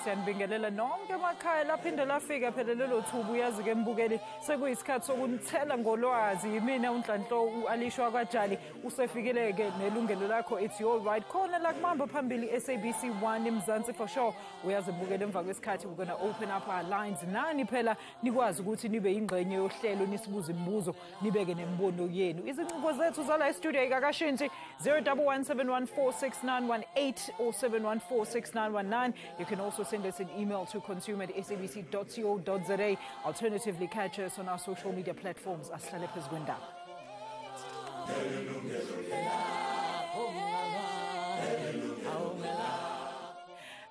Siyanibingelela nonke emakhaya laphinde lafika phela lelo thuba uyazi ke mbukeli sekuyisikhathi sokunithela ngolwazi yimina uNhlanhlo uAlisha kwaJali usefikile ke nelungelo lakho it's your right khona la kumamba phambili SABC 1 eMzansi for sure uyazi mbukeli emva kwesikhathi we're going to open up our lines nani phela nikwazi ukuthi nibe ingxenye yohlelo nisibuze imibuzo nibeke nembono yenu izinqubo zethu zala e-studio ikakashintshi 0117146918 or 714691 you can also send us an email to consumer@sabc.co.za. Alternatively, catch us on our social media platforms. Asihlale phezu kwendaba.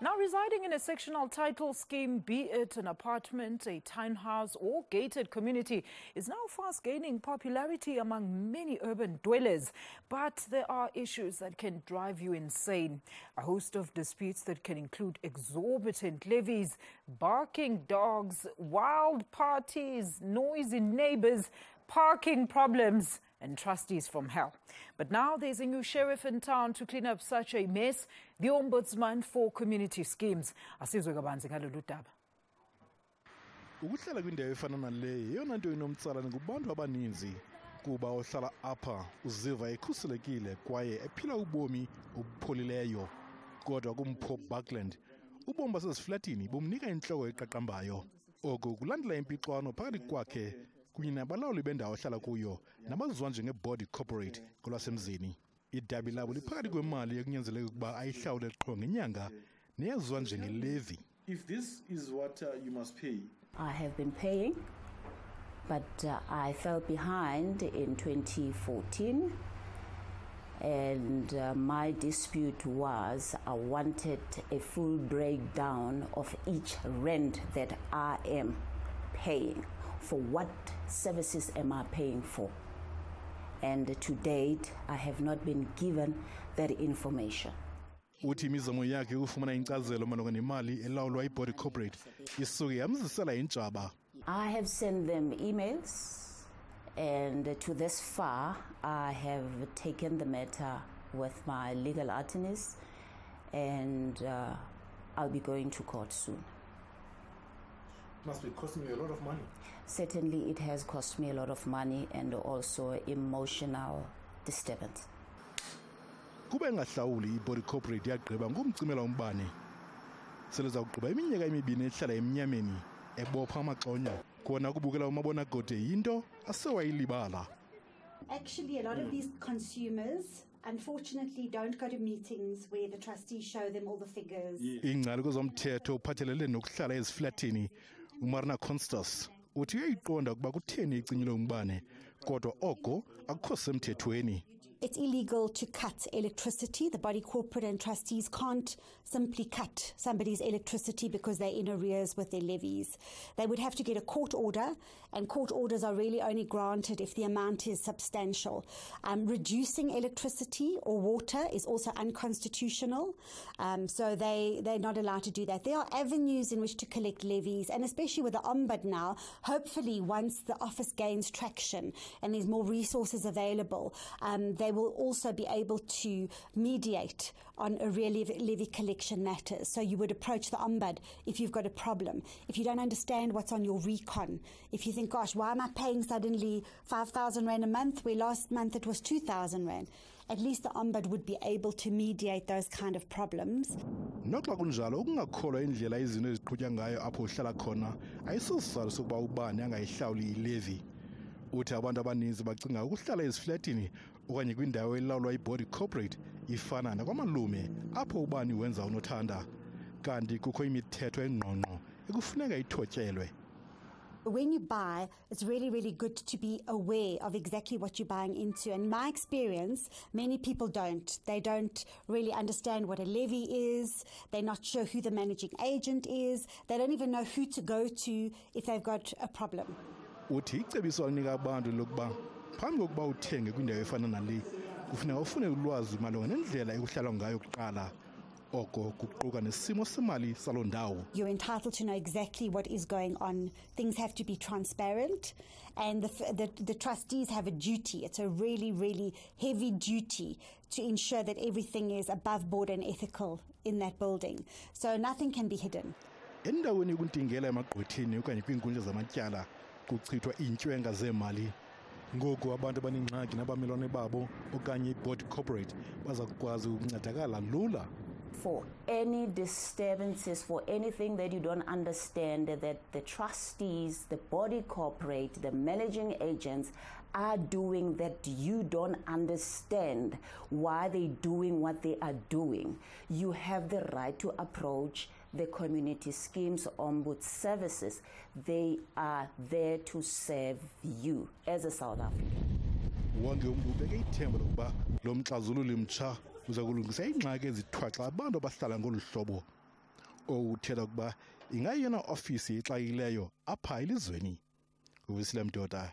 Now, residing in a sectional title scheme, be it an apartment, a townhouse or gated community, is now fast gaining popularity among many urban dwellers. But there are issues that can drive you insane. A host of disputes that can include exorbitant levies, barking dogs, wild parties, noisy neighbours, parking problems, and trustees from hell. But now there's a new sheriff in town to clean up such a mess, the Ombudsman for community schemes. Asizwe kabanzi ngalolu daba. Ukuhlala kwindawo efana nale yona nto inomtsalane kubantu abaninzi kuba ohlala apha uziva ekhuselekile kwaye ephila ubomi obupholileyo. Kodwa kumpho Buckland ubomi baseziflatini bumnika inhloko eqaqambayo. Oku kulandela impixano phakathi kwakhe kunye nabalawuli bendawo ohlala kuyo nabaziwa njenge-body corporate kolwasemzini. Idabi labo liphakathi kwemali ekunyanzeleka ukuba ayihlawule qho ngenyanga neyaziwa njenge-levy. If this is what you must pay. I have been paying, but I fell behind in 2014. And my dispute was I wanted a full breakdown of each rent that I am paying. For what services am I paying for? And to date, I have not been given that information. Uthi imizamo yakhe ukufumana inkcazelo malunga nemali elawulwa i-body corporate isuke yamzisela intshaba. I have sent them emails, and to this far, I have taken the matter with my legal attorneys, and I'll be going to court soon. Must be costing you a lot of money. Certainly, it has cost me a lot of money and also emotional disturbance. Kuba engahlawuli i-body corporate yagqiba ngomcimela umbane. Seleza ugqiba iminyaka emibini ehlala emnyameni ebopha amaxonya kona kubukela umabonakude yinto asewayilibala. Actually, a lot of these consumers unfortunately don't go to meetings where the trustees show them all the figures. Ingcali kwezomthetho uphathelele nokuhlala eziflatini uMarina Constance uthi uyayiqonda ukuba kutheni icinyile umbane kodwa oko akukho semthethweni. It's illegal to cut electricity. The body corporate and trustees can't simply cut somebody's electricity because they're in arrears with their levies. They would have to get a court order, and court orders are really only granted if the amount is substantial. Reducing electricity or water is also unconstitutional, so they're not allowed to do that. There are avenues in which to collect levies, and especially with the Ombudsman now, hopefully once the office gains traction and there's more resources available, they will also be able to mediate on arrear levy collection matters. So you would approach the Ombudsman if you've got a problem. If you don't understand what's on your recon, if you think, gosh, why am I paying suddenly 5,000 Rand a month where last month it was 2,000 Rand? At least the Ombudsman would be able to mediate those kind of problems. Noxa kunjalo ukungakholwa indlela izinto eziqhutywa ngayo apho uhlala khona ayisosizathu sokuba ubani angayihlawuli ilevy. Uthi abantu abaninzi bacinga ukuhlala eziflatini okanye kwindawo elawulwa i-body corporate ifana nakwamalume apho ubani wenza unothanda kanti kukho imithetho engqongqo ekufuneka ithotyelwe. when you buy, it's really, really good to be aware of exactly what you're buying into. And in my experience, many people don't. They don't really understand what a levy is. They're not sure who the managing agent is. They don't even know who to go to if they've got a problem. Uthi icebiso alinika abantu lokuba phambi kokuba uthenge kwindawo efana nale kufuneka ufune ulwazi malunga nendlela ekuhlalwa ngayo kuqala oko kuquka nesimo semali saloo ndawo. You're entitled to know exactly what is going on. Things have to be transparent, and the trustees have a duty. It's a really, really heavy duty to ensure that everything is above board and ethical in that building. So nothing can be hidden. Endaweni yokuntingela emagqwetheni okanye kwiinkundla zamatyala kuchithwa iintshwenga zeemali. Ngoku abantu abanengxaki nabamelwane babo okanye i-board corporate baza kukwazi ukuncedakala lula. For any disturbances, for anything that you don't understand, that the trustees, the body corporate, the managing agents are doing that you don't understand why they're doing what they are doing, you have the right to approach the community schemes ombuds services. They are there to serve you as a South African. Wonke umuntu ubeke ithemba lokuba lo mxazululi mtsha uza kulungisa ingxaki ezithwaxa abantu abahlala ngolu hlobo. Okuthetha ukuba ingayena ofisi exakileyo apha elizweni. Uwisile Mdoda.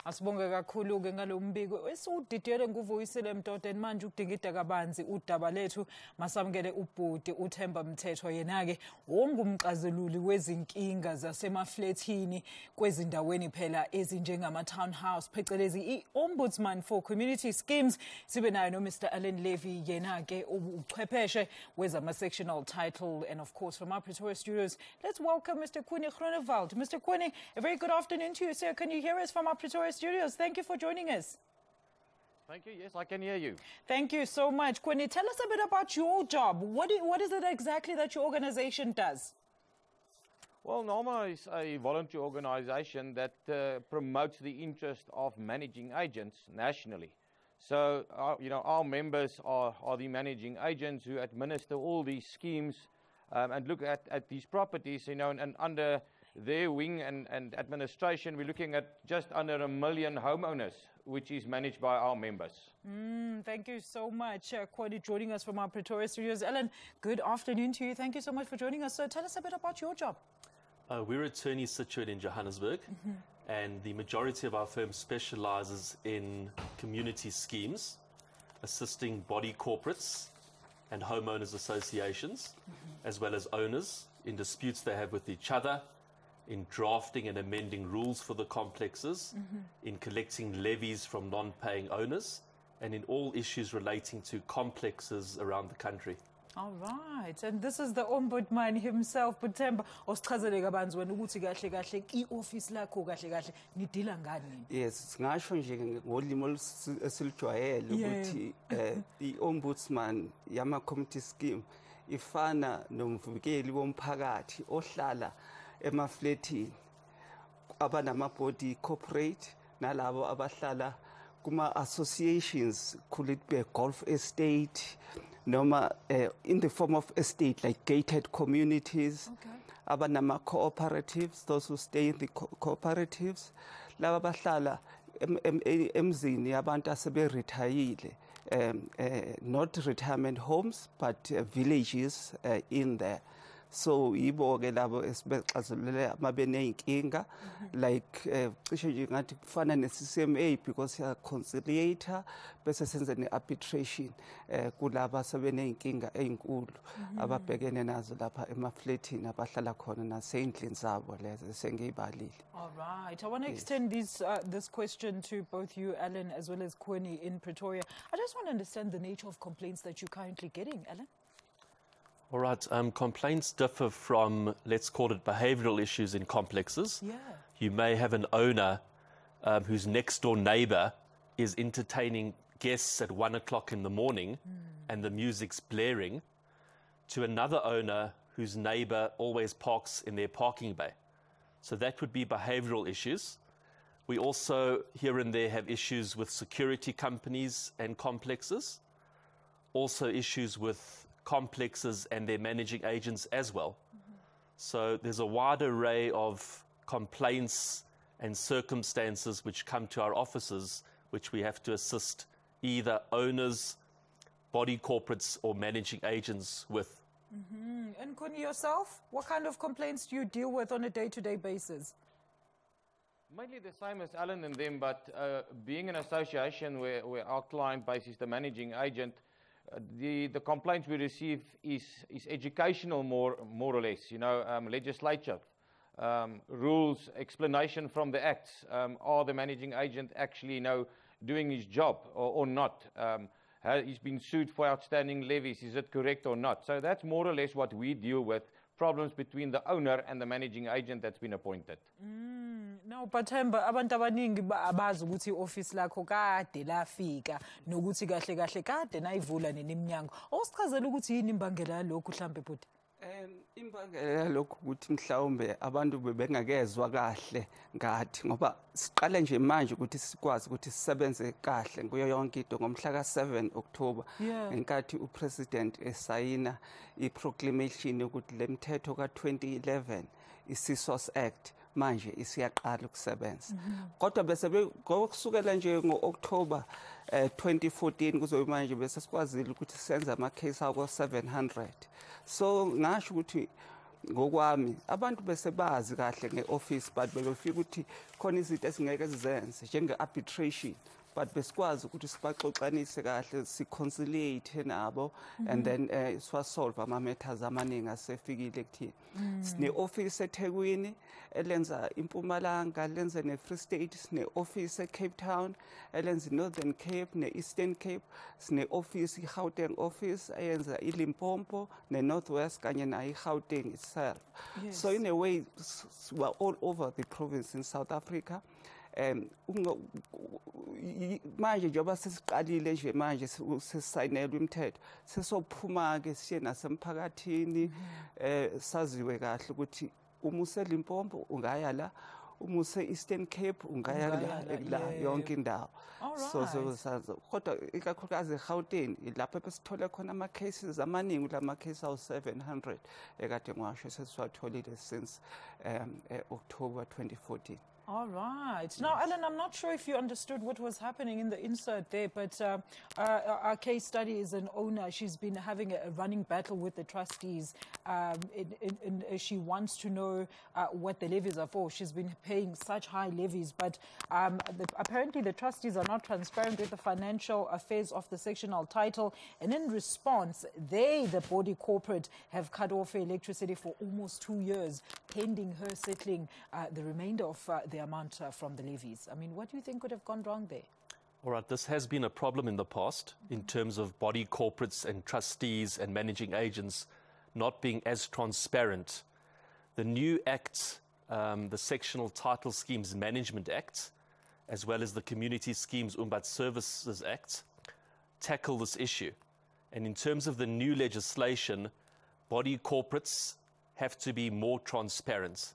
Asibonge kakhulu-ke ngalo mbiko esiwudidiyele nguVuyisile Mdoda manje ukudingida kabanzi udaba lethu masamukele ubhuti uThemba Mthethwa yena-ke ongumxazululi wezinkinga zasemaflethini kwezindaweni phela ezinjengama-townhouse phecelezi i-Ombudsman for Community Schemes. Sibe nayo no Mr. Levy yena-ke uchwepheshe wezama-sectional title, and of course from our Pretoria studios, let's welcome Mr. Coenie Groenewald. Mr. Coenie, a very good afternoon to you, sir. Can you hear us from our Pretoria studios? Thank you for joining us. Thank you. Yes, I can hear you. Thank you so much. Coenie, tell us a bit about your job. What is it exactly that your organization does? Well, NOMA is a voluntary organization that promotes the interest of managing agents nationally. So, our members are the managing agents who administer all these schemes and look at these properties, and under their wing and administration, we're looking at just under 1 million homeowners, which is managed by our members. Thank you so much, Coenie, joining us from our Pretoria studios. Ellen, good afternoon to you. Thank you so much for joining us. So tell us a bit about your job. We're attorneys situated in Johannesburg, and the majority of our firm specializes in community schemes, assisting body corporates and homeowners associations, as well as owners in disputes they have with each other, in drafting and amending rules for the complexes, in collecting levies from non-paying owners, and in all issues relating to complexes around the country. All right, and this is the Ombudsman himself, Themba. Osichazele kabanzi wena ukuthi kahle kahle i-office lakho kahle kahle nidila ngani? Yes, singasho nje ngolimo esilijwayele ukuthi i-Ombudsman yama community scheme ifana nomvikeli womphakathi ohlala emafletini abanama-body corporate nalabo abahlala kuma-associations, could it be a golf estate, noma in the form of estate like gated communities, abanama cooperatives, those who stay in the cooperatives, laba bahlala emzini yabantu asebe-retayile, not retirement homes but villages in there. So yibo ke labo esibexazulule mabeneyinkinga like cishe nje ngathi kufana ne-CCMA because ya conciliator bese senze ne-arbitration kulaba sebeneyinkinga ezinkulu ababhekene nazo lapha emafletini abahlala khona naseyindlini zabo lezo sengiyibalile. All right, I want to extend this question to both you, Ellen, as well as Coenie in Pretoria. I just want to understand the nature of complaints that you're currently getting, Ellen. All right, complaints differ from, let's call it, behavioral issues in complexes. Yeah. You may have an owner whose next door neighbor is entertaining guests at 1 o'clock in the morning and the music's blaring, to another owner whose neighbor always parks in their parking bay. So that would be behavioral issues. We also, here and there, have issues with security companies and complexes. Also issues with complexes and their managing agents as well. So there's a wide array of complaints and circumstances which come to our offices, which we have to assist either owners, body corporates or managing agents with. And Coenie, yourself, what kind of complaints do you deal with on a day-to-day basis? Mainly the same as Alan and them, but being an association where our client base is the managing agent, the complaints we receive is educational more or less, you know, legislature, rules, explanation from the acts. Are the managing agent actually, you know, doing his job or not? He's been sued for outstanding levies, is it correct or not? So that's more or less what we deal with, problems between the owner and the managing agent that's been appointed. No, but Themba, abantu abaningi abazi ukuthi i-office lakho kade lafika nokuthi kahle kahle kade nayivula neminyango. Awusichazela ukuthi yini imbangela yalokhu mhlambe bhuti? Imbangela yalokhu ukuthi mhlawumbe abantu bebengakezwa kahle ngathi ngoba siqala nje manje ukuthi sikwazi ukuthi sisebenze kahle kuyo yonke into ngomhla ka7 October ngenkathi upresident esayina iproclamation ukuthi lemthetho ka2011 iSISOS Act manje isiyaqala ukusebenza. Kodwa bese kusukela nje ngoOctober 2014 kuzobe manje bese sikwazile ukuthi senze ama case ako 700. So ngasho ukuthi ngokwami abantu bese bazi kahle ngeoffice but bebefika ukuthi khona izinto esingeke sizenze njenge arbitration, but besikwazi ukuthi sibaxoxanise kahle siconciliate nabo and then siwasolve ama matters amaningi asefikile kuthina. Sine office eThekwini elenza iMpumalanga, lenza neFree State, sine office eCape Town elenza iNorthern Cape neEastern Cape, sine office iGauteng office eyenza iLimpopo neNorthwest kanye nayo iGauteng itself. So in a way we are all over the province in South Africa. Manje njengoba sesiqalile nje manje sesayinelwa imithetho sesophuma ke siye nasemphakathini saziwe kahle ukuthi uma useLimpopo ungaya la, uma use-Eastern Cape ungaya la yonke indawo. So kodwa ikakhulukazi eGauteng lapho besithole khona ama cases amaningi, lama cases awu 700 ekade ngisho sesiwatholile since October 2014. All right. Now, Alan, I'm not sure if you understood what was happening in the insert there, but our case study is an owner. She's been having a running battle with the trustees. She wants to know what the levies are for. She's been paying such high levies, but apparently the trustees are not transparent with the financial affairs of the sectional title. And in response, they, the body corporate, have cut off her electricity for almost 2 years, pending her settling the remainder of the amount from the levies. I mean, what do you think could have gone wrong there? All right, this has been a problem in the past in terms of body corporates and trustees and managing agents not being as transparent. The new Act, the Sectional Title Schemes Management Act, as well as the Community Schemes Ombudsman Services Act, tackle this issue. And in terms of the new legislation, body corporates have to be more transparent.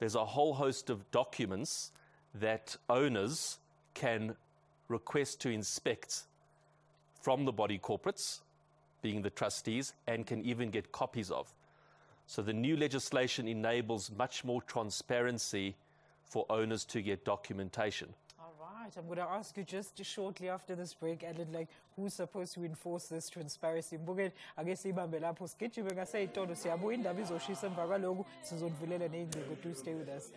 There's a whole host of documents that owners can request to inspect from the body corporates, being the trustees, and can even get copies of. So the new legislation enables much more transparency for owners to get documentation. All right, I'm going to ask you just shortly after this break, Alan, like, who's supposed to enforce this transparency? I guess do stay with us.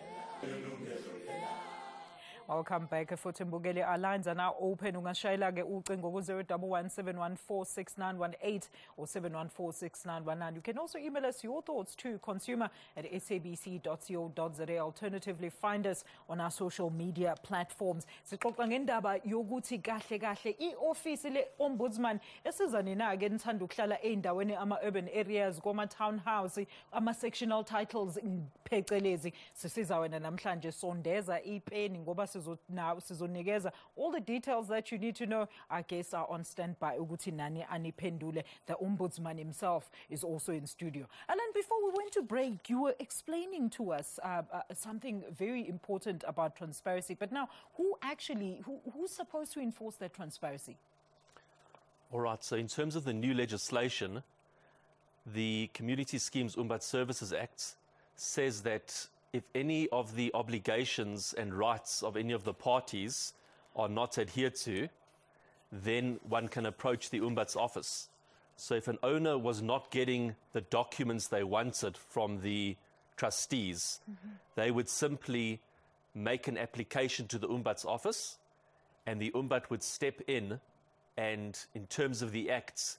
Welcome back. Mbugele, our lines are now open. Ungashayela ke ucingo ku 011-714-6918 or 714-6919. You can also email us your thoughts to consumer@sabc.co.za. Alternatively, find us on our social media platforms. Sixoxa ngendaba yokuthi kahle kahle i-office le-Ombudsman esizanina ke nithanda ukuhlala endaweni ama-urban areas, koma-townhouse, ama-sectional titles phecelezi. Sisiza wena namhlanje sondeza ipeni ngoba sizonikeza all the details that you need to know. Our guests are on standby. Uguti nani aniphendule. The Ombudsman himself is also in studio. Alan, before we went to break, you were explaining to us something very important about transparency. But now, who's supposed to enforce that transparency? All right, so in terms of the new legislation, the Community Schemes Ombudsman Services Act says that if any of the obligations and rights of any of the parties are not adhered to, then one can approach the Ombuds office. So if an owner was not getting the documents they wanted from the trustees, they would simply make an application to the Ombuds office, and the Ombud would step in and, in terms of the acts,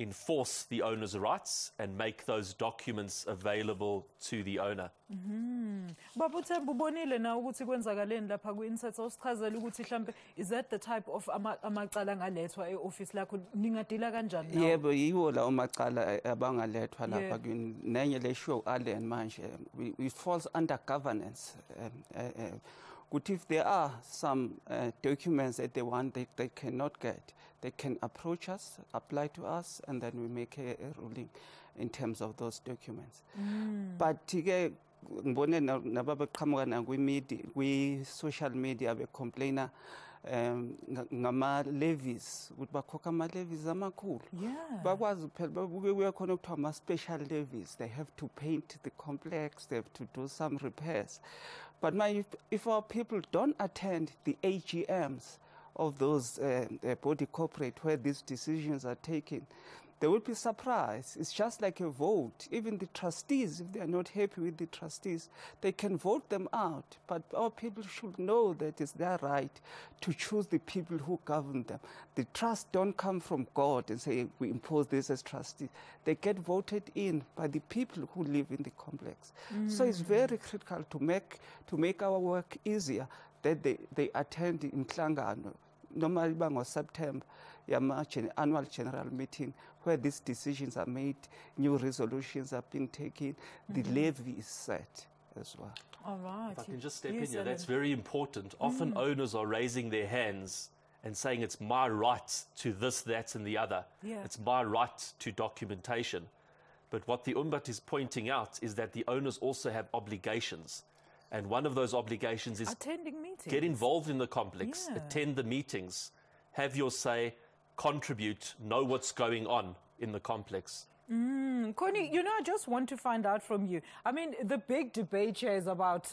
enforce the owner's rights and make those documents available to the owner. Baba Themba, ubonile na ukuthi kwenzakaleni lapha ku-insert awusichazela ukuthi mhlambe is that the type of amacala ngalethwa e-office lakho ningadila kanjani nawo? Yebo, yiwo la amacala abangalethwa lapha kini. Nenye lesho alen manje, it falls under governance. But if there are some documents that they want they cannot get, they can approach us, apply to us, and then we make a ruling in terms of those documents. But ngibone nababeqhamuka na kwi-social media becomplaina ngama-levies, ukuthi bakhokha ama-levies amakhulu. Bakwazi phela kuya khona kuthiwa ama-special levies. They have to paint the complex, they have to do some repairs. But if our people don't attend the AGMs of those body corporate where these decisions are taken, they will be surprised. It's just like a vote. Even the trustees, if they are not happy with the trustees, they can vote them out. But our people should know that it's their right to choose the people who govern them. The trusts don't come from God and say, we impose this as trustees. They get voted in by the people who live in the complex. So it's very critical to make our work easier that they attend in Klangano, normally by September, annual general meeting, where these decisions are made, new resolutions are being taken, the levy is set as well. All right. If I can just step in here, that's very important. Often owners are raising their hands and saying it's my right to this, that, and the other. It's my right to documentation. But what the Ombud is pointing out is that the owners also have obligations. And one of those obligations is attending meetings. Get involved in the complex, attend the meetings, have your say, contribute, know what's going on in the complex. Coenie, I just want to find out from you. I mean, the big debate here is about,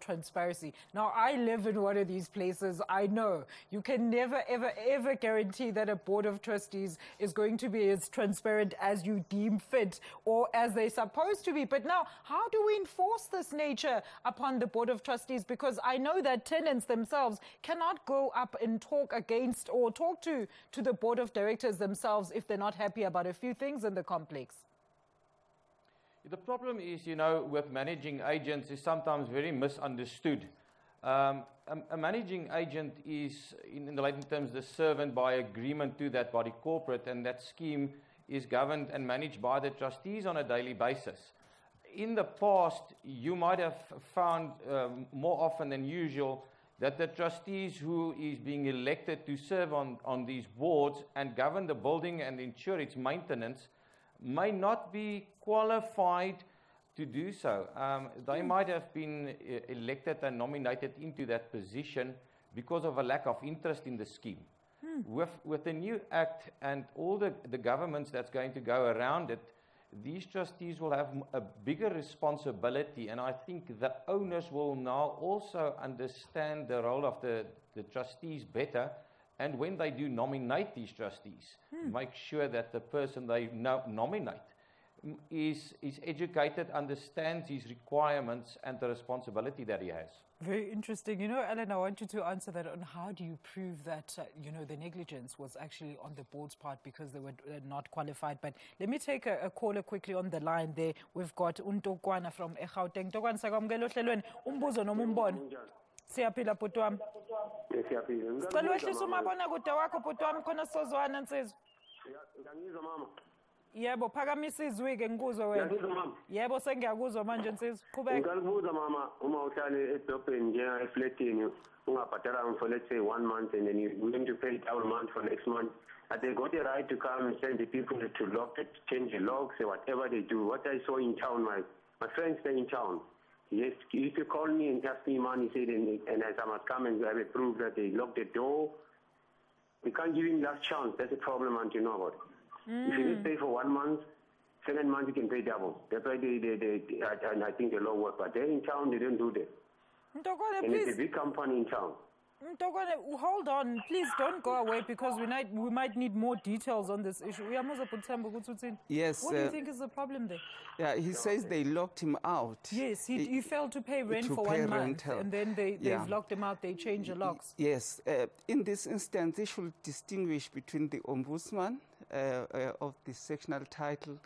transparency. Now, I live in one of these places. I know you can never, ever, ever guarantee that a board of trustees is going to be as transparent as you deem fit or as they're supposed to be. But now, how do we enforce this nature upon the board of trustees? Because I know that tenants themselves cannot go up and talk against or talk to the board of directors themselves if they're not happy about a few things in the complex. The problem is, with managing agents is sometimes very misunderstood. A managing agent is, in the layman terms, the servant by agreement to that body corporate, and that scheme is governed and managed by the trustees on a daily basis. In the past, you might have found more often than usual that the trustees who is being elected to serve on these boards and govern the building and ensure its maintenance may not be qualified to do so. They might have been elected and nominated into that position because of a lack of interest in the scheme. With the new act and all the governments that's going to go around it, these trustees will have a bigger responsibility, and I think the owners will now also understand the role of the trustees better, and when they do nominate these trustees, make sure that the person they nominate is educated, understands his requirements and the responsibility that he has. Very interesting. Ellen, I want you to answer that on how do you prove that, the negligence was actually on the board's part because they were not qualified. But let me take a caller quickly on the line there. We've got Untokwana from Gauteng. Tokwana, sakwamukela ohlelweni. Umbuzo noma umbono? Siyaphila bhuti wami. Siyaphila. Sicela wehlisa umabonakude wakho bhuti wami khona sizozwana nsizwa. Ngiyizwa mama. Yebo, phakamisa izwi-ke ngikuzwe wena. Ngiyazizwa mama. Yebo, sengiyakuzwa manje nsizwa. Qhubeka. Ngikubuza mama, uma uhlale edobheni njenga eflatini ungabhadalanga for let's say 1 month and then you're willing to pay it every month for next month, but they got the right to come and send the people to lock it, change the locks, or whatever they do. What I saw in town, my friends stay in town. Yes, if you call me and ask me money, say, and as I must come and have a proof that they locked the door, we can't give him last chance. That's a problem, and you know about it. If you just pay for 1 month, Second month you can pay double. That's why and I think the law works. But there in town, they don't do that. Mtokwane, And please. it's a big company in town. Mtokwane, hold on. Please don't go away because we might need more details on this issue. Yes. What do you think is the problem there? Yeah, he says they locked him out. Yes, he failed to pay rent for 1 month, and then they've locked him out. They change the locks. Yes. In this instance, they should distinguish between the Ombudsman of the sectional title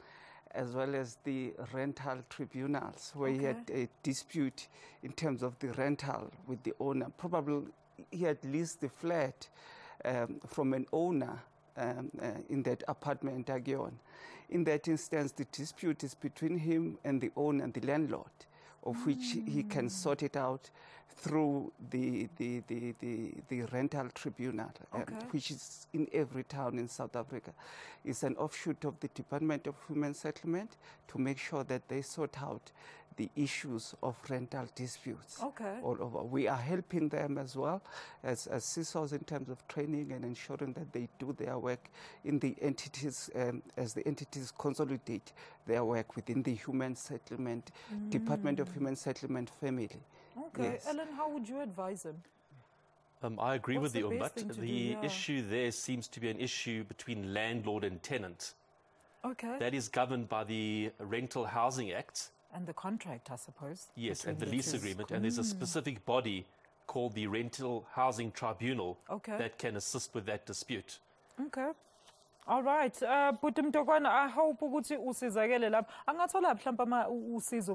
as well as the rental tribunals, where he had a dispute in terms of the rental with the owner. Probably he had leased the flat from an owner in that apartment again. In that instance, the dispute is between him and the owner, the landlord, of which he can sort it out through the rental tribunal, which is in every town in South Africa. It's an offshoot of the Department of Human Settlement to make sure that they sort out the issues of rental disputes all over. We are helping them as well as CISOs in terms of training and ensuring that they do their work in the entities as the entities consolidate their work within the Human Settlement, Department of Human Settlement family. Okay, Yes. Ellen, how would you advise him? I agree What's with the the best thing Umbat. to The do? issue there seems to be an issue between landlord and tenant. Okay. That is governed by the Rental Housing Act. And the contract, I suppose. Yes, and the between lease two. agreement. And there's a specific body called the Rental Housing Tribunal that can assist with that dispute. Okay. All right. But Mtokwane, I hope ukuthi usizakele lapha. Angathola mhlawumbe ama usizo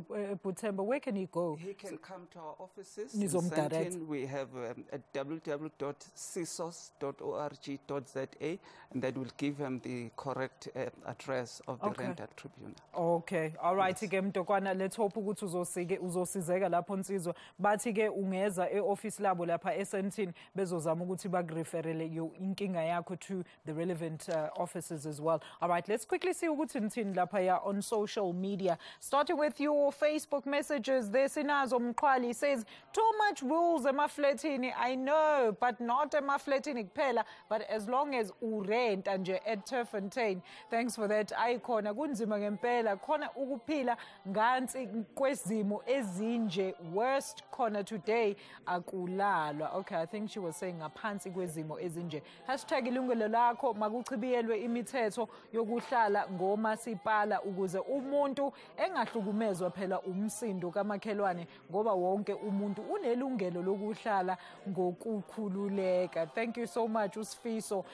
Themba. Where can he go? He can come to our offices in Nizomdirect. Sandton. We have at www.cisos.org.za, and that will give him the correct address of the rental tribunal. Okay. All right. Ke Mtokwane, let's hope ukuthi uzosizeka lapho Nsizwa. Bathi ke ungeza e-office labo lapha eSandton bezozama ukuthi bakureferele inkinga yakho to the relevant offices as well. All right, let's quickly see ukuthi nithini lapha ya on social media. Starting with your Facebook messages. There Sinazo Mqwali says, too much rules emafletini. I know, but not emafletini kuphela, but as long as urent anje at Turfontein. Thanks for that. Ayikhona kunzima ngempela khona ukuphila ngansi kwezimo ezinje. Worst khona today akulalwa. Okay, I think she was saying ngaphansi kwezimo ezinje. #Yilungelo Lakho makuchibiyelwe imithetho yokuhlala ngomasipala ukuze umuntu engahlukumezwa phela umsindo kamakhelwane ngoba wonke umuntu unelungelo lokuhlala ngokukhululeka. Thank you so much Usifiso.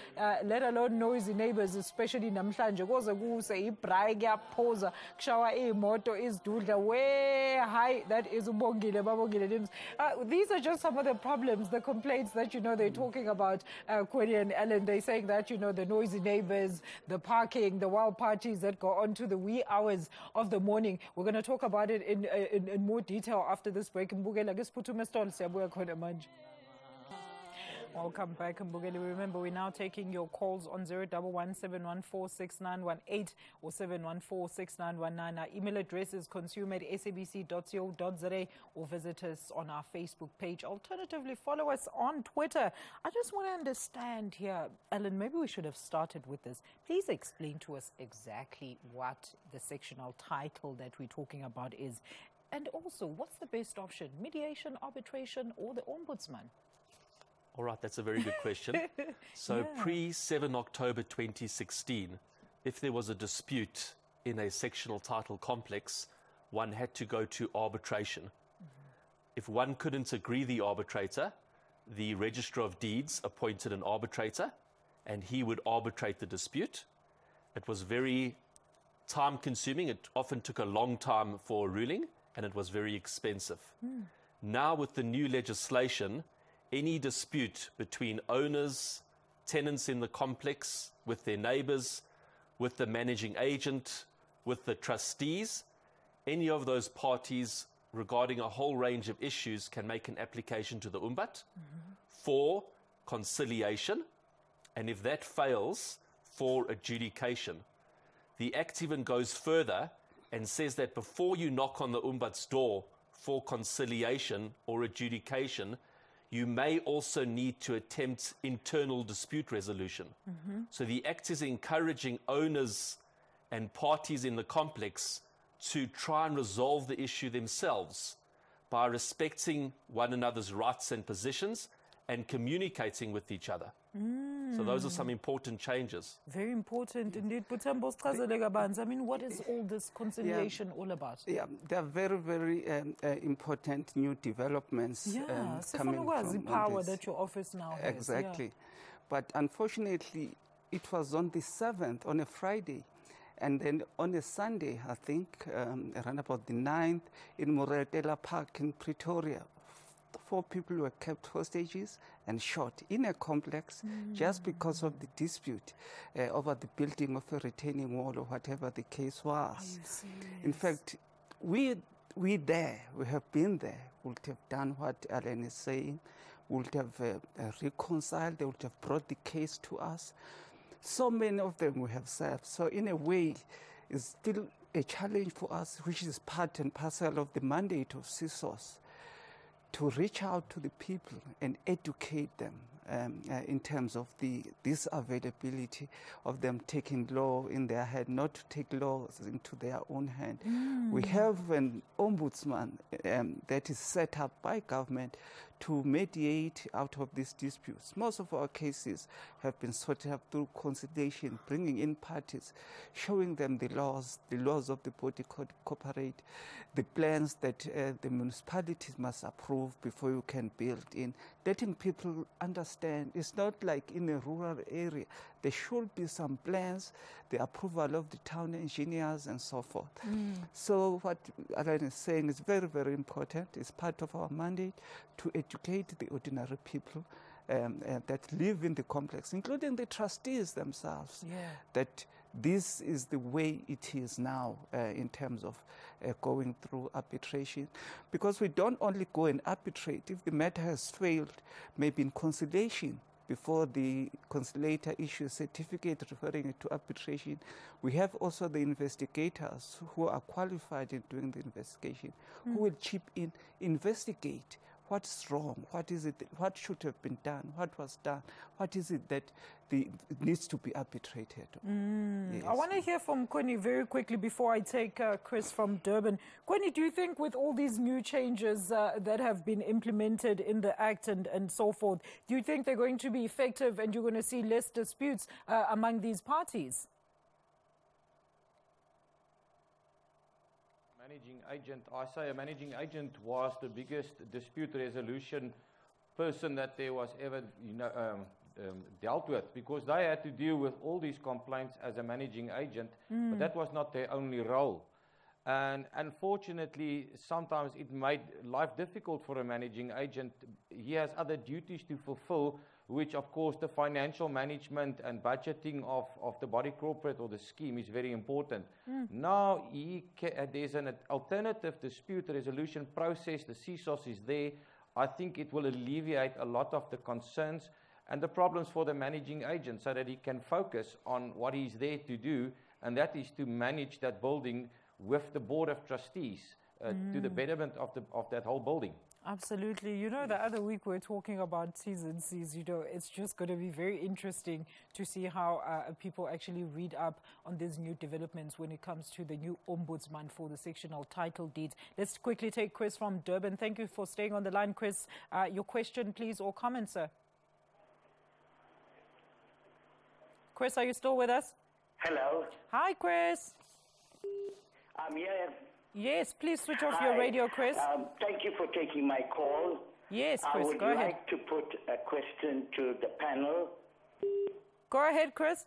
Let alone noisy neighbours, especially namhlanje koze kuse ibray kuyaphoza kushawa imoto izidudla way high. That is ubongile babongile. These are just some of the problems, the complaints that they're talking about. Coenie and Ellen, they're saying that the noisy neighbours, the parking, the wild parties that go on to the wee hours of the morning. We're going to talk about it in more detail after this break. Welcome back, Mbugeli. Remember, we're now taking your calls on 011-714-6918 or 714-6919. Our email address is consume@sabc.co.za or visit us on our Facebook page. Alternatively, follow us on Twitter. I just want to understand here, Ellen, maybe we should have started with this. Please explain to us exactly what the sectional title that we're talking about is. And also, what's the best option? Mediation, arbitration, or the Ombudsman? All right, that's a very good question. So pre-7 October 2016, if there was a dispute in a sectional title complex, one had to go to arbitration. If one couldn't agree the arbitrator, the Registrar of Deeds appointed an arbitrator, and he would arbitrate the dispute. It was very time-consuming. It often took a long time for a ruling, and it was very expensive. Now, with the new legislation, any dispute between owners, tenants in the complex, with their neighbours, with the managing agent, with the trustees, any of those parties regarding a whole range of issues can make an application to the Umbat for conciliation, and if that fails, for adjudication. The Act even goes further and says that before you knock on the Umbat's door for conciliation or adjudication, you may also need to attempt internal dispute resolution. So the Act is encouraging owners and parties in the complex to try and resolve the issue themselves by respecting one another's rights and positions and communicating with each other. So those are some important changes. Very important indeed. But I mean, what is all this conciliation all about? Yeah, there are very, very important new developments coming from the power that your office now has. Exactly. But unfortunately, it was on the 7th, on a Friday. And then on a Sunday, I think, around about the 9th, in Moretela Park in Pretoria, 4 people were kept hostages and shot in a complex just because of the dispute over the building of a retaining wall or whatever the case was. In fact, we have been there, would have done what Alan is saying, would have reconciled, they would have brought the case to us. So many of them we have served. So in a way, it's still a challenge for us, which is part and parcel of the mandate of CSOS, to reach out to the people and educate them in terms of this availability of them taking law in their hand, not to take laws into their own hand. We have an ombudsman that is set up by government to mediate out of these disputes. Most of our cases have been sorted out through conciliation, bringing in parties, showing them the laws of the body cooperate, the plans that the municipalities must approve before you can build in, letting people understand it's not like in a rural area. There should be some plans, the approval of the town engineers and so forth. So what Alan is saying is very, very important. It's part of our mandate to educate the ordinary people that live in the complex, including the trustees themselves, that this is the way it is now in terms of going through arbitration. Because we don't only go and arbitrate. If the matter has failed, maybe in conciliation, before the conciliator issues a certificate referring it to arbitration, we have also the investigators who are qualified in doing the investigation, who will chip in, investigate what's wrong, what is it, what should have been done, what was done, what is it that needs to be arbitrated. Yes. I want to hear from Coenie very quickly before I take Chris from Durban. Coenie, do you think with all these new changes that have been implemented in the Act and so forth, do you think they're going to be effective and you're going to see less disputes among these parties? Managing agent, I say a managing agent was the biggest dispute resolution person that there was ever dealt with, because they had to deal with all these complaints as a managing agent, but that was not their only role. And unfortunately, sometimes it made life difficult for a managing agent. He has other duties to fulfill, which of course the financial management and budgeting of the body corporate or the scheme is very important. Now there's an alternative dispute resolution process. The CSOS is there. I think it will alleviate a lot of the concerns and the problems for the managing agent so that he can focus on what he's there to do, and that is to manage that building with the board of trustees to the betterment of that whole building. Absolutely. You know, the other week we were talking about T's and C's. You know, it's just going to be very interesting to see how people actually read up on these new developments when it comes to the new ombudsman for the sectional title deeds. Let's quickly take Chris from Durban. Thank you for staying on the line, Chris. Your question, please, or comment, sir. Chris, are you still with us? Hello. Hi, Chris. I'm here. Yes, please switch off your radio, Chris. Thank you for taking my call. Yes, Chris, go ahead. I would like to put a question to the panel. Go ahead, Chris.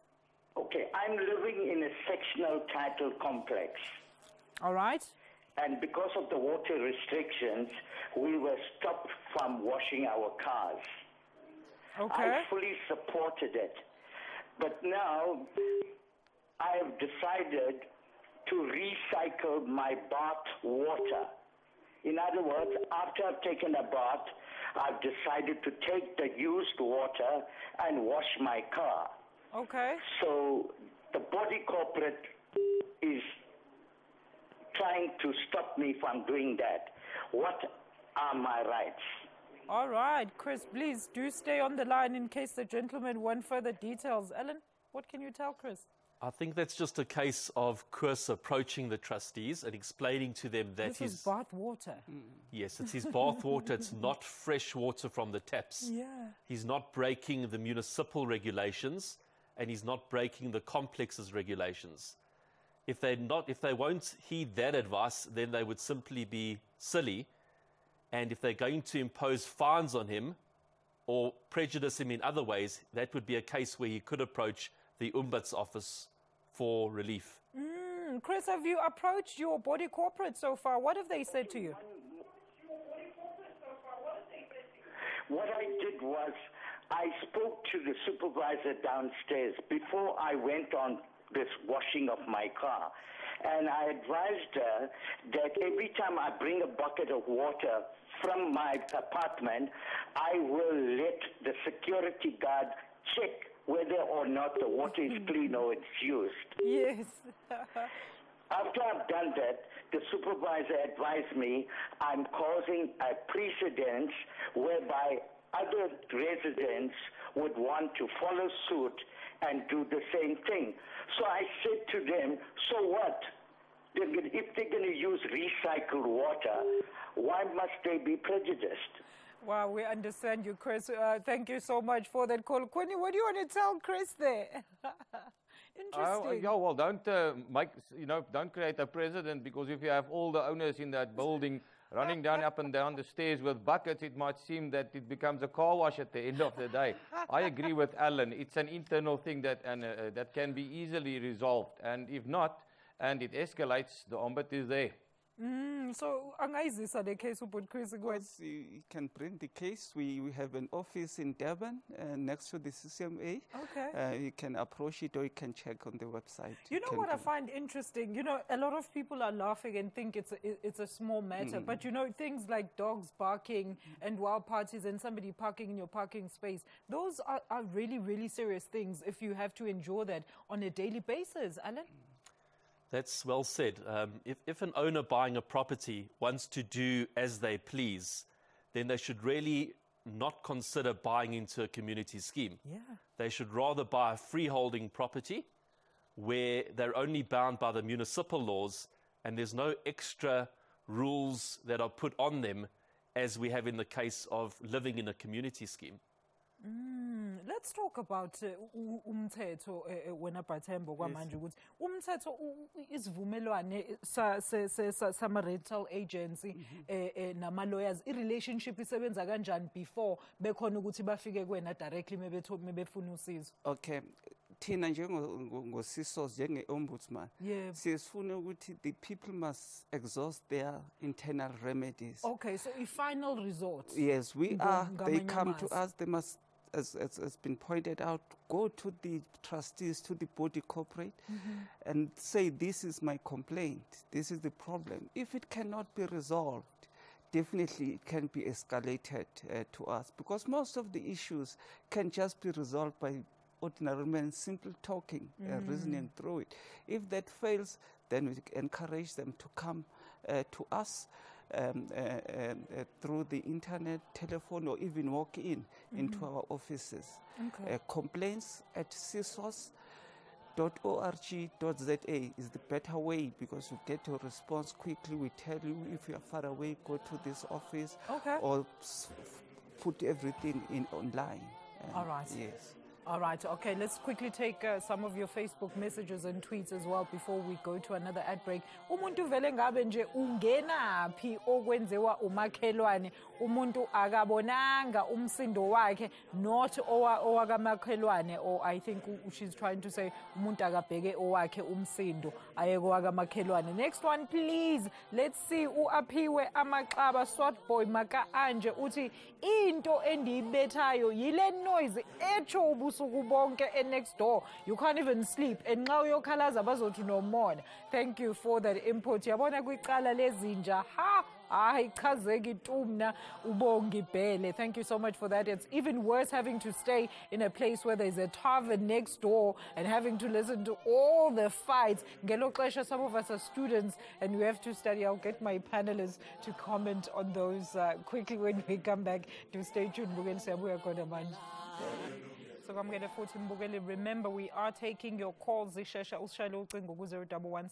Okay, I'm living in a sectional title complex. All right. And because of the water restrictions, we were stopped from washing our cars. Okay. I fully supported it. But now I have decided to recycle my bath water. In other words, after I've taken a bath, I've decided to take the used water and wash my car. Okay. So the body corporate is trying to stop me from doing that. What are my rights? All right, Chris, please do stay on the line in case the gentleman want further details. Ellen, what can you tell Chris? I think that's just a case of Chris approaching the trustees and explaining to them that this is bath water. Yes, it's his bath water. It's not fresh water from the taps. Yeah. He's not breaking the municipal regulations, and he's not breaking the complex's regulations. If they won't heed that advice, then they would simply be silly. And if they're going to impose fines on him or prejudice him in other ways, that would be a case where he could approach the Ombudsman office for relief. Chris, have you approached your body corporate so far? What have they said to you? What I did was I spoke to the supervisor downstairs before I went on this washing of my car. And I advised her that every time I bring a bucket of water from my apartment, I will let the security guard check whether or not the water is clean or it's used. Yes. After I've done that, the supervisor advised me I'm causing a precedent whereby other residents would want to follow suit and do the same thing. So I said to them, so what? If they're going to use recycled water, why must they be prejudiced? Wow, we understand you, Chris. Thank you so much for that call. Coenie, what do you want to tell Chris there? Interesting. Yeah, well, don't don't create a precedent, because if you have all the owners in that building running up and down the stairs with buckets, it might seem that it becomes a car wash at the end of the day. I agree with Alan. It's an internal thing that can be easily resolved, and if not, and it escalates, the Ombudsman is there. So, angayizisa the case upon Chris. You can bring the case. We have an office in Durban next to the CCMA. Okay. You can approach it, or you can check on the website. You know what I find interesting? You know, a lot of people are laughing and think it's a small matter. But, you know, things like dogs barking and wild parties and somebody parking in your parking space, those are really, really serious things if you have to endure that on a daily basis. Alan? That's well said. If an owner buying a property wants to do as they please, then they should really not consider buying into a community scheme. Yeah. They should rather buy a freeholding property where they're only bound by the municipal laws and there's no extra rules that are put on them, as we have in the case of living in a community scheme. Let's talk about umthetho wena Themba kwamanje ukuthi umthetho isivumelwane sama rental agency nama lawyers i-relationship isebenza kanjani before bekhona ukuthi bafike kwena directly mebefuna usizo. Okay, thina njengosisos njenge-ombudsman sifuna ukuthi the people must exhaust their internal remedies. Okay, so a final resort. Yes, they come to us. They must, as has been pointed out, go to the trustees, to the body corporate, and say, this is my complaint, this is the problem. If it cannot be resolved, definitely it can be escalated to us, because most of the issues can just be resolved by ordinary men, simple talking, reasoning through it. If that fails, then we encourage them to come to us through the internet, telephone, or even walk into our offices. Okay. Complaints at csos.org.za is the better way, because you get a response quickly. We tell you, if you are far away, go to this office, or put everything online. All right. Yes. All right, okay, let's quickly take some of your Facebook messages and tweets as well before we go to another ad break. Umuntu vele ngabe nje ungenaphi okwenziwa umakhelwane, umuntu akabonanga umsindo wakhe, not owakamakhelwane, or I think she's trying to say umuntu akabheke owakhe umsindo ayeke owakamakhelwane. Next one, please. Let's see uaphiwe amaxaba Swatboy maka anje uthi into endiyibethayo yile noise echo ubusuku bonke next door. You can't even sleep. Enxa uyokhalaza bazothi nomona. Thank you for that input. Yabona kwicala lezinja. Hayi chazeki tumna ubongi bele. Thank you so much for that. It's even worse having to stay in a place where there's a tavern next door and having to listen to all the fights. Ngelo xesha, some of us are students and we have to study. I'll get my panelists to comment on those quickly when we come back. Do stay tuned. We're going to say we're going to So kwamukele futhi mbukeli. Remember, we are taking your calls. Ishesha usishayele ucingo ku 011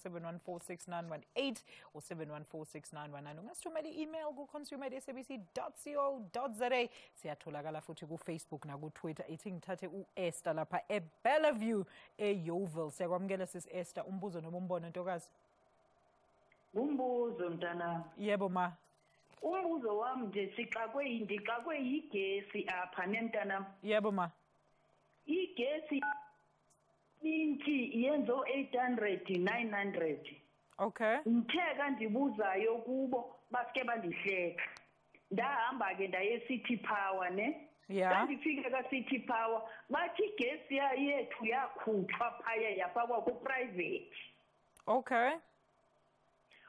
or 7146919. Ungasithumela i-email ku consumer@sabc.co.za. Siyatholakala futhi ku Facebook na ku Twitter. Ithi ngithathe u-Esther lapha eBellevue eYeoville. Siyakwamukela sis Esther. Umbuzo noma umbono ntokazi? Umbuzo mntana. Yebo ma. Umbuzo wami nje ndixakwe yigesi apha nemntana. Yebo ma. Igesi inti yenzo 800 900. Okay. Ngitheka ndibuzayo kubo basike bandihleka. Ndahamba ke ndaye City Power ne. Yeah. Ndifike ka City Power bathi igesi yethu yakhutshwa phaya yafakwa ku private. Okay.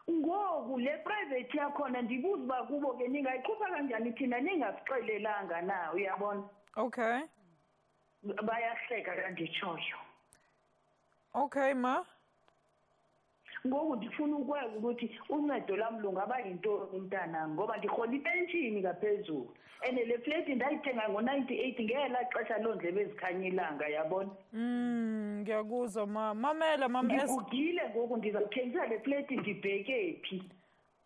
Ngoku le private yakhona ndibuza uba kubo ke ningayiqhupha kanjani thina ningasixelelanga na uyabona. Okay. Bayahleka kanditshoyo. Okay ma. Ngoku ndifuna ukwazi ukuthi uncedo lami lungaba yintoni mntana ngoba ndikhola ipenshini ngaphezulu ene le flat ndayithenga ngo98 ngela xesha londlebe ezikhanyilanga yabona. Ngiyakuzwa ma. Mamela mama Esther. Ngigugile ngoku ndizawuthengisa le flat ndibheke phi.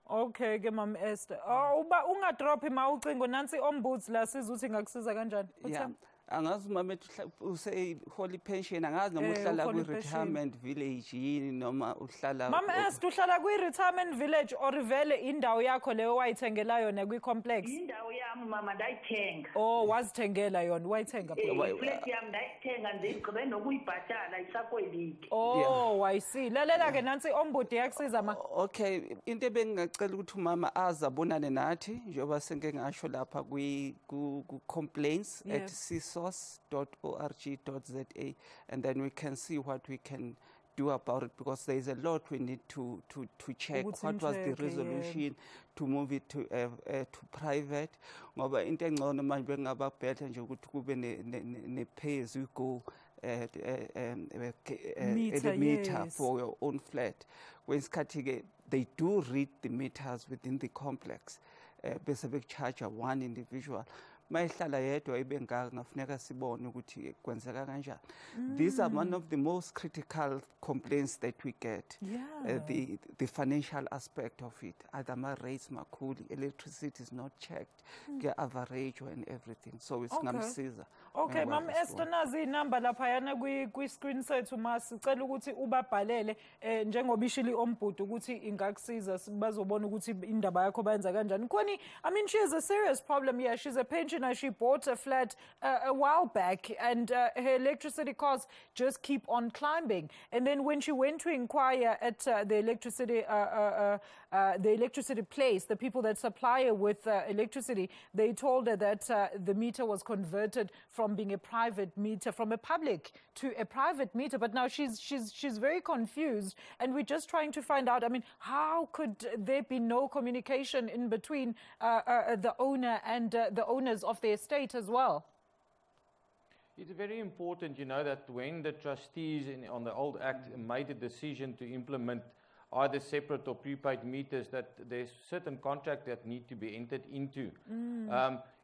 Okay ke mama Esther. Uba ungadrop ma ucingo nansi ombuds la sizuthi ngakusiza kanjani? Yeah. Angazi mama use holy pension angazi noma uhlala ku retirement village yini noma uhlala Mama Esther uhlala ku retirement village or vele indawo yakho leyo wayithengela yona kwi complex? Indawo yami mama ndayithenga. Oh wazithengela yona wayithenga phela. Flat yami ndayithenga nje igqibe nokuyibhatala isakwelike. Oh I see. Lalela ke nansi ombudi yakusiza ma. Okay into ebengingacela ukuthi umama azabonane nathi njoba senge ngasho lapha ku complaints at source.org.za and then we can see what we can do about it because there is a lot we need to check. What was the resolution to move it to private ngoba into engcono manje bengababhetha nje ukuthi kube ne pay as you go meter for your own flat kwesikhathi ke they do read the meters within the complex bese bekucharge one individual. Mayihlala yedwa ibengaka ngafuneka sibone ukuthi kwenzeka kanjani. These are one of the most critical complaints that we get. The financial aspect of it. Adama rates makhulu, electricity is not checked, average and everything. So it's ngamsiza. Okay, Mama Esther nazi inamba lapha yana kwi screen sethu masicela ukuthi ubabhalele njengoba ishili ombhudu ukuthi ingakusiza bazobona ukuthi indaba yakho bayenza kanjani. Coenie, I mean she has a serious problem here. She's a pensioner. She bought a flat a while back and her electricity costs just keep on climbing. And then when she went to inquire at the electricity place, the people that supply her with electricity, they told her that the meter was converted from being a private meter, from a public to a private meter. But now she's very confused, and we're just trying to find out, I mean, how could there be no communication in between the owner and the owners of the estate as well? It's very important, you know, that when the trustees on the old act made a decision to implement either separate or prepaid meters, that there's certain contract that need to be entered into.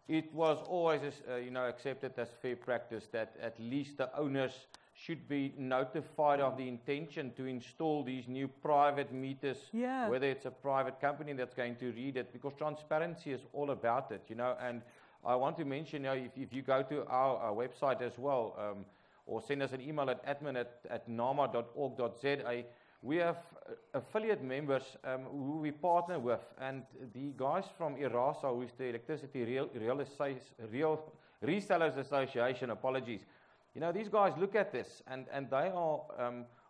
It was always, you know, accepted as fair practice that at least the owners should be notified of the intention to install these new private meters, whether it's a private company that's going to read it, because transparency is all about it, you know. And I want to mention, you know, if you go to our website as well, or send us an email at admin@nama.org.za, we have affiliate members who we partner with, and the guys from IRASA, who is the Electricity Resellers Association, apologies. You know, these guys look at this, and they are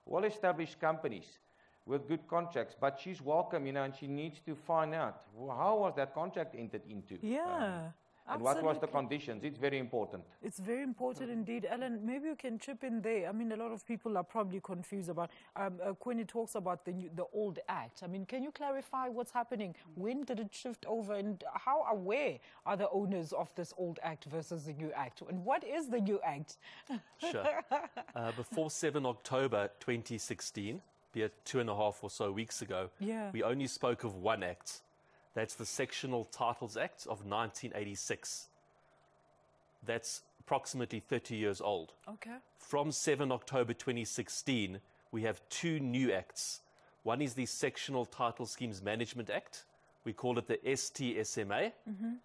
well-established companies with good contracts, but she's welcome, you know, and she needs to find out how was that contract entered into. And what was the conditions? It's very important. It's very important indeed. Ellen, maybe you can chip in there. I mean, a lot of people are probably confused about, Coenie talks about the old act. I mean, can you clarify what's happening? When did it shift over, and how aware are the owners of this old act versus the new act? And what is the new act? Sure. Before 7 October 2016, be it 2.5 or so weeks ago, we only spoke of one act. That's the Sectional Titles Act of 1986. That's approximately 30 years old. Okay. From 7 October 2016, we have 2 new acts. One is the Sectional Title Schemes Management Act. We call it the STSMA.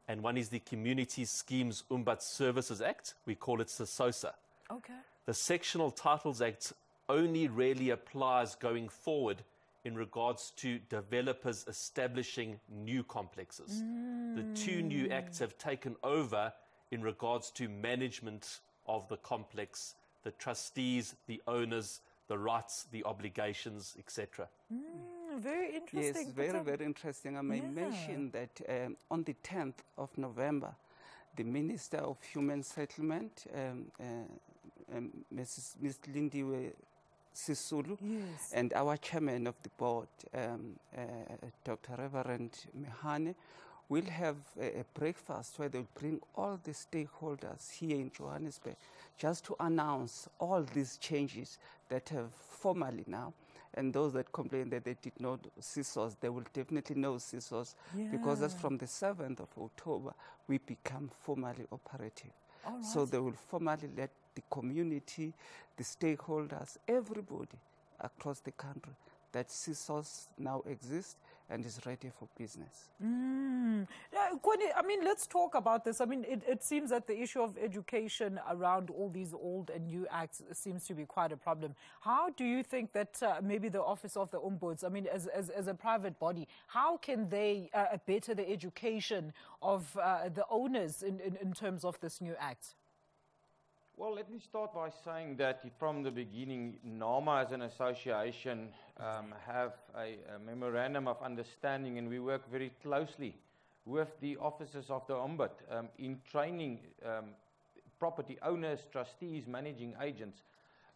And one is the Community Schemes Ombuds Services Act. We call it SASOSA. Okay. The Sectional Titles Act only really applies going forward in regards to developers establishing new complexes. The 2 new acts have taken over in regards to management of the complex, the trustees, the owners, the rights, the obligations, etc. Very interesting. Yes, very interesting. I may mention that on the 10th of November, the Minister of Human Settlement, Ms. Lindiwe Sisulu, and our chairman of the board, Dr. Reverend Mehane, will have a breakfast where they'll bring all the stakeholders here in Johannesburg just to announce all these changes that have formally now. And those that complain that they did not see source, they will definitely know CISOs, because as from the 7th of October, we become formally operative. So they will formally let the community, the stakeholders, everybody across the country that CISOs now exist and is ready for business. Coenie, I mean, let's talk about this. I mean, it seems that the issue of education around all these old and new acts seems to be quite a problem. How do you think that maybe the Office of the Ombuds, I mean, as a private body, how can they better the education of the owners in terms of this new act? Well, let me start by saying that from the beginning, NAMA as an association have a memorandum of understanding, and we work very closely with the officers of the Ombud in training property owners, trustees, managing agents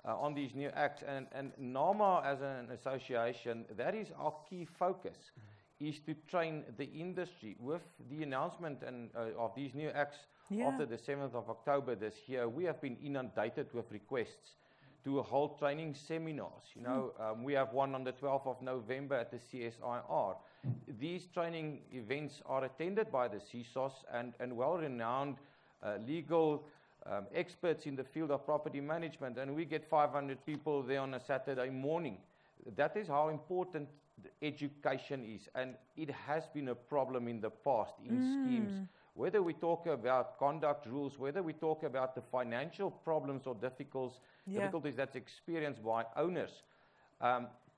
on these new acts. And NAMA as an association, that is our key focus, is to train the industry. With the announcement of these new acts after the 7th of October this year, we have been inundated with requests to hold training seminars. You know, we have one on the 12th of November at the CSIR. These training events are attended by the CISOs and well-renowned legal experts in the field of property management, and we get 500 people there on a Saturday morning. That is how important education is, and it has been a problem in the past in schemes. Whether we talk about conduct rules, whether we talk about the financial problems or difficulties that's experienced by owners,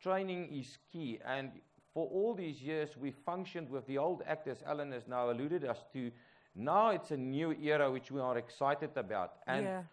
training is key. And for all these years, we functioned with the old act, as Alan has now alluded us to. Now it's a new era which we are excited about. And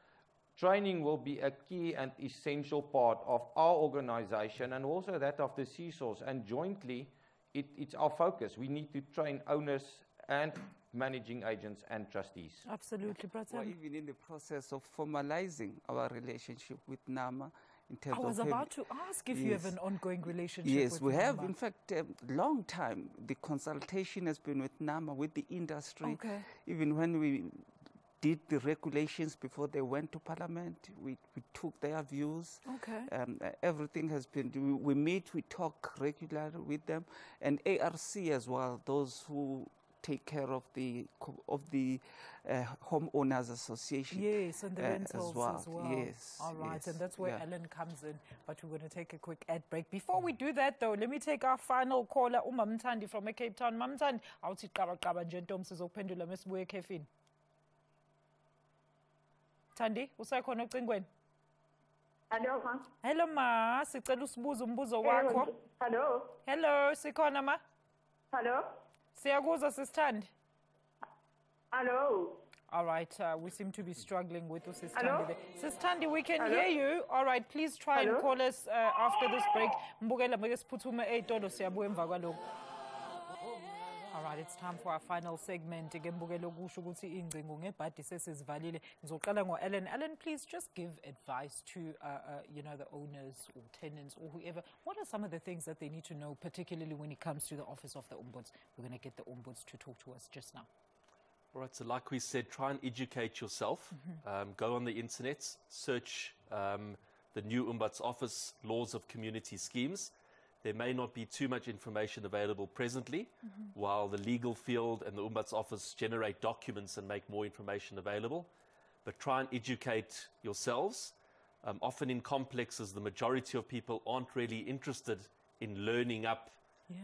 training will be a key and essential part of our organization and also that of the CISOs. And jointly, it's our focus. We need to train owners and managing agents and trustees. Absolutely, We're even in the process of formalizing our relationship with NAMA in terms of... I was about to ask if you have an ongoing relationship with NAMA. Yes, we have. In fact, a long time. The consultation has been with NAMA, with the industry. Even when we did the regulations before they went to Parliament, we took their views. Everything has been... We meet, we talk regularly with them. And ARC as well, those who take care of the homeowners association. Yes, and the rentals as well. Yes. All right, yes, and that's where Alan comes in. But we're going to take a quick ad break. Before we do that, though, let me take our final caller, Mthethwa from Cape Town. Mthethwa, awuthi qaba nje ntombi sizophendula mesibuye ekhefini. Thandi, usakhona ocingweni? Hello, ma. Hello, ma. Sicela usibuze umbuzo wakho. Hello. Hello, sikhona ma? Hello. Siyakuzwa sisithandi. Hello. All right, we seem to be struggling with Sisthandi. Sisthandi, we can hear you. All right, please try and call us after this break. Mbukela make siphuthume ey'tolo siyabuya emva kwalokho. All right, it's time for our final segment. Ke Mbukelo kusho ukuthi ingcingo ngebhadi sesizivalile. Ngizoqala ngo-Alan. Alan, please just give advice to the owners or tenants or whoever. What are some of the things that they need to know, particularly when it comes to the Office of the Ombuds? We're going to get the Ombuds to talk to us just now. All right, so like we said, try and educate yourself. Go on the internet, search the new Ombuds Office laws of community schemes. There may not be too much information available presently, while the legal field and the Ombuds Office generate documents and make more information available. but try and educate yourselves. Often in complexes, the majority of people aren't really interested in learning up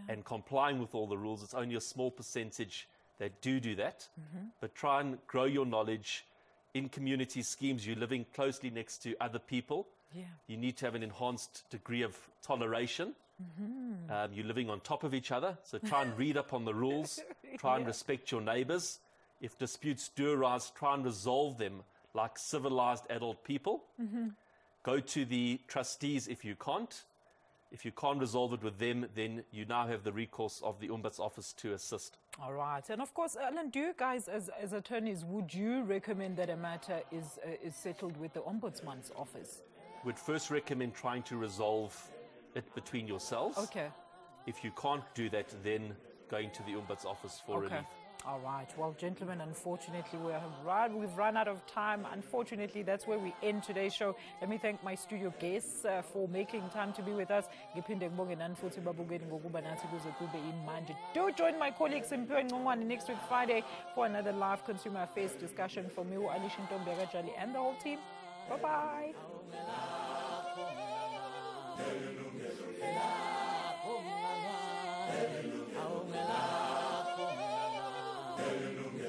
and complying with all the rules. It's only a small percentage that do that. But try and grow your knowledge. In community schemes, you're living closely next to other people. You need to have an enhanced degree of toleration. You're living on top of each other, so try and read up on the rules. Try and respect your neighbours. If disputes do arise, try and resolve them like civilized adult people. Go to the trustees if you can't. If you can't resolve it with them, then you now have the recourse of the Ombuds office to assist. All right. And of course, Alan, do you guys as attorneys, would you recommend that a matter is settled with the Ombudsman's office? Would first recommend trying to resolve it between yourselves. Okay. If you can't do that, then going to the Ombuds office for relief. All right. Well, gentlemen, unfortunately, we've run out of time. Unfortunately, that's where we end today's show. Let me thank my studio guests for making time to be with us. Do join my colleagues in next week Friday for another live consumer affairs discussion from me, Alishin Tombegajali, and the whole team. Bye-bye. Yilungelo